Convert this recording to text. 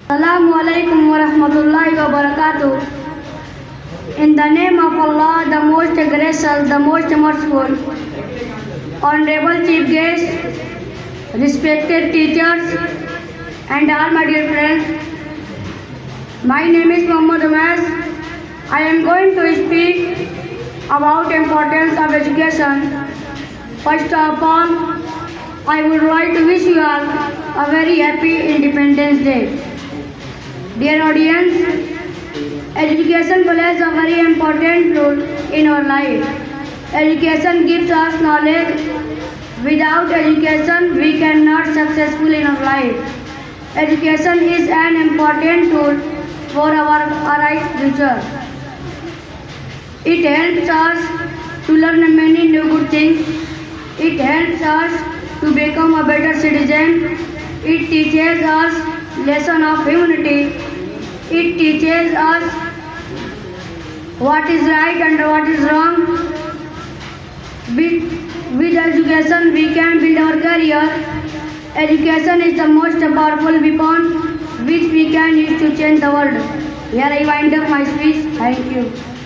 Assalamu alaikum wa rahmatullahi wa barakatuh. In the name of Allah, the most gracious, the most merciful, honorable chief guests, respected teachers, and all my dear friends, my name is Mohammad Omais. I am going to speak about importance of education. First of all, I would like to wish you all a very happy Independence Day. Dear audience, education plays a very important role in our life. Education gives us knowledge. Without education, we cannot successful in our life. Education is an important tool for our bright future. It helps us to learn many new good things. It helps us to become a better citizen. It teaches us lesson of humanity. It teaches us what is right and what is wrong. With education, we can build our career. Education is the most powerful weapon which we can use to change the world. Here I wind up my speech. Thank you.